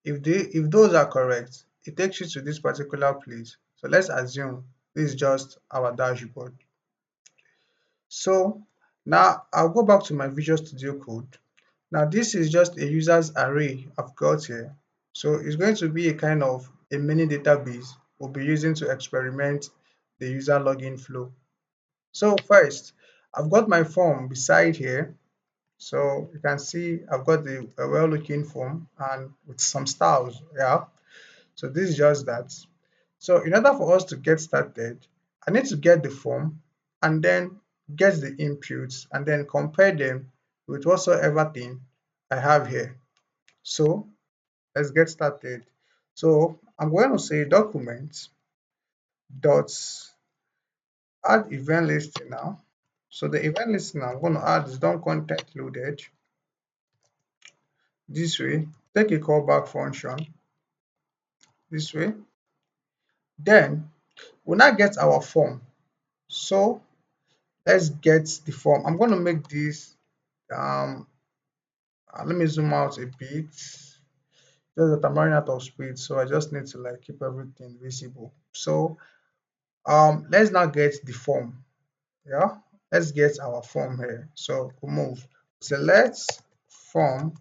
If those are correct, it takes you to this particular place. So let's assume this is just our dashboard. So now I'll go back to my Visual Studio Code. Now this is just a user's array I've got here. So it's going to be a kind of a mini database we'll be using to experiment the user login flow. So first, I've got my form beside here. So you can see I've got a well-looking form and with some styles. Yeah. So this is just that. So in order for us to get started, I need to get the form and then get the inputs and then compare them with whatsoever thing I have here. So let's get started. So I'm going to say document dot add event listing now. So the event listing I'm going to add is done content loaded. This way, take a callback function this way. Then we'll now get our form. So let's get the form. I'm going to make this um let me zoom out a bit. Just that I'm running out of space, so I just need to like keep everything visible. So let's now get the form. Yeah, let's get our form here. So we'll move select form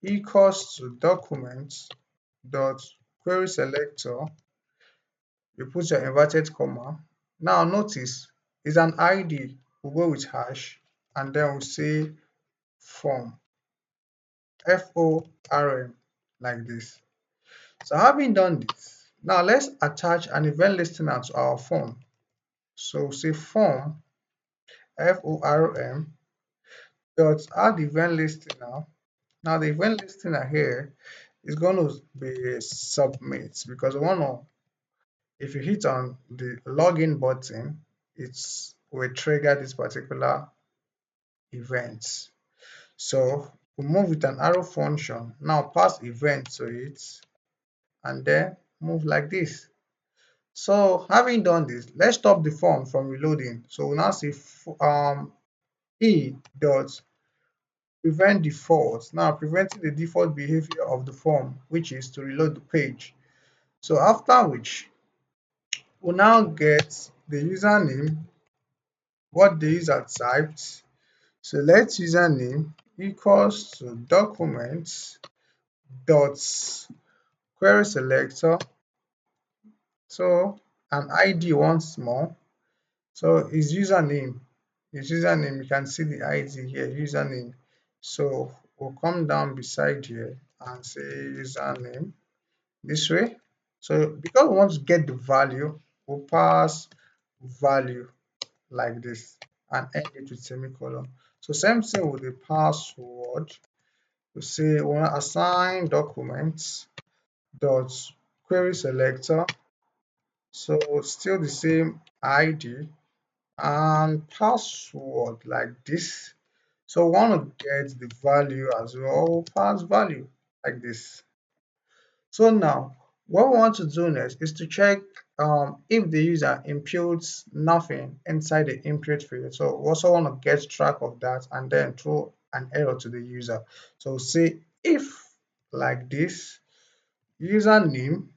equals to document dot query selector. You put your inverted comma. Now notice it's an ID. We'll go with hash and then we'll say form form like this. So having done this, now let's attach an event listener to our form. So say form form dot add event listener. Now the event listener here is going to be submit because we want to, if you hit on the login button, it's will trigger this particular event. So we move with an arrow function. Now pass event to it and then move like this. So having done this, let's stop the form from reloading. So we'll now say e dot prevent default. Now preventing the default behavior of the form, which is to reload the page. So after which we'll now get the username, what the user typed. So let username equals to documents dot query selector. So an ID once more. So his username, you can see the ID here, username. So we'll come down beside here and say username this way. So because we want to get the value, we'll pass value like this and end it with semicolon. So same thing with the password. We say we want to assign documents dot query selector. So still the same ID and password like this. So we want to get the value as well, pass value like this. So now what we want to do next is to check if the user imputes nothing inside the input field. So we also want to get track of that and then throw an error to the user. So say if like this username,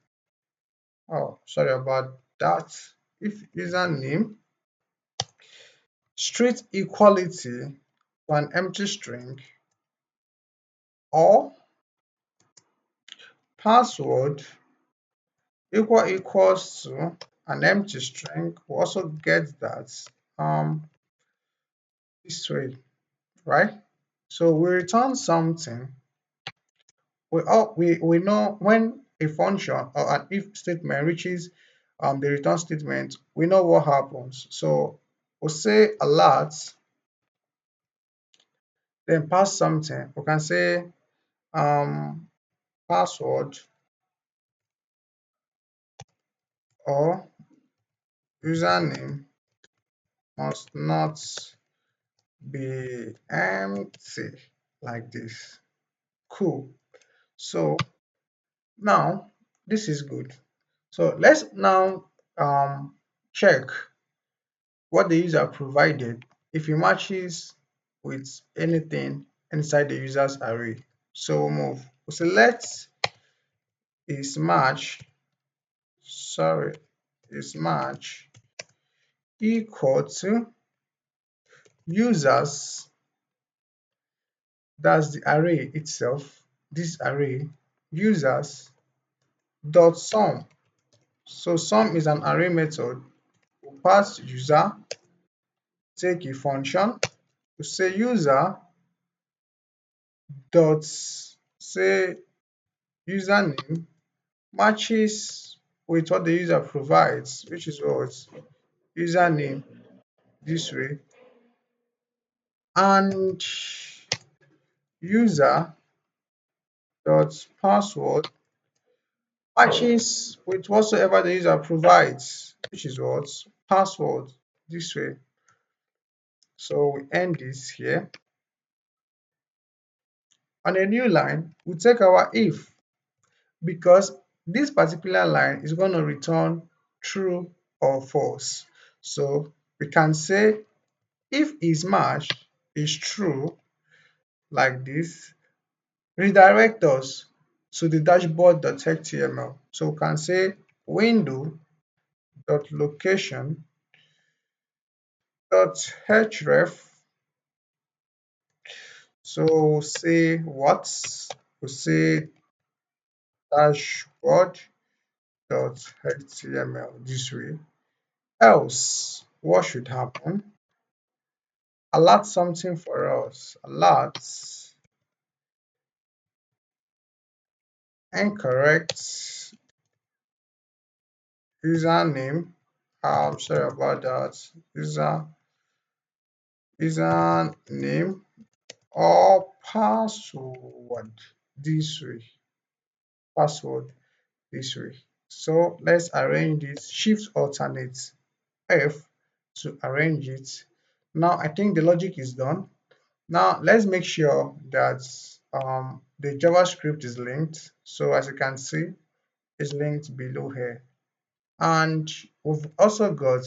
oh sorry about that, if username street equality to an empty string or password equals to an empty string, we also get that this way, right? So we return something. We know when a function or an if statement reaches the return statement, we know what happens. So we'll say alert, then pass something. We can say password or username must not be empty like this. Cool. So now this is good. So let's now check what the user provided if it matches with anything inside the user's array. So we'll move. We'll select is match, sorry, is match equal to users, that's the array itself, this array, users dot sum. So sum is an array method. We pass user, take a function, we say user dot say username matches with what the user provides, which is what username this way, and user dot password matches with whatsoever the user provides, which is what password this way. So we end this here. On a new line, we take our if, because this particular line is going to return true or false. So we can say if is match is true, like this, redirect us to the dashboard.html. So we can say window.location.href. So say what? We say dashboard.html this way. Else, what should happen? Alert something for us. Alert incorrect username. I'm sorry about that. Username or password this way. Password this way. So let's arrange this. Shift alternate F to arrange it. Now I think the logic is done. Now let's make sure that the JavaScript is linked. So as you can see, it's linked below here. And we've also got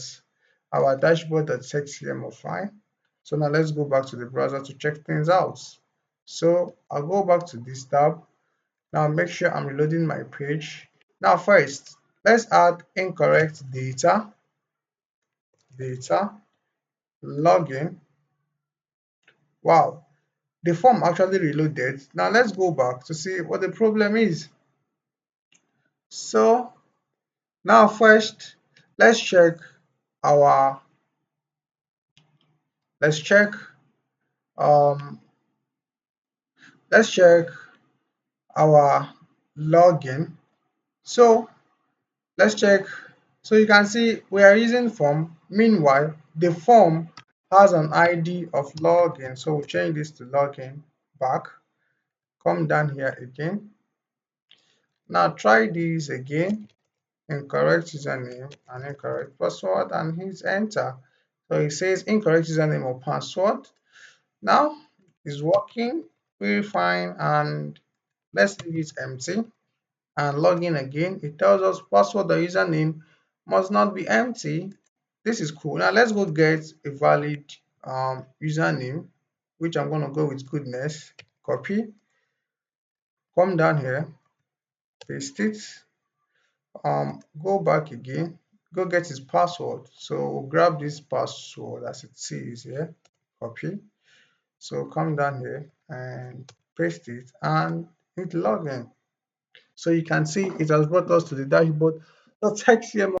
our dashboard.html file. So now let's go back to the browser to check things out. So I'll go back to this tab. Now make sure I'm reloading my page. Now first, let's add incorrect data, login. Wow, the form actually reloaded. Now let's go back to see what the problem is. So now first, let's check our let's check um let's check our login. So let's check. So you can see we are using form. Meanwhile, the form has an ID of login. So we'll change this to login back. Come down here again. Now try this again. Incorrect username and incorrect password, and hit enter. So it says incorrect username or password. Now it's working very fine, and let's leave it empty and log in again. It tells us password or username must not be empty. This is cool. Now let's go get a valid username, which I'm going to go with goodness. Copy, come down here, paste it, go back again, go get his password. So we'll grab this password as it says here, copy. So come down here and paste it and hit login. So you can see it has brought us to the dashboard. So text here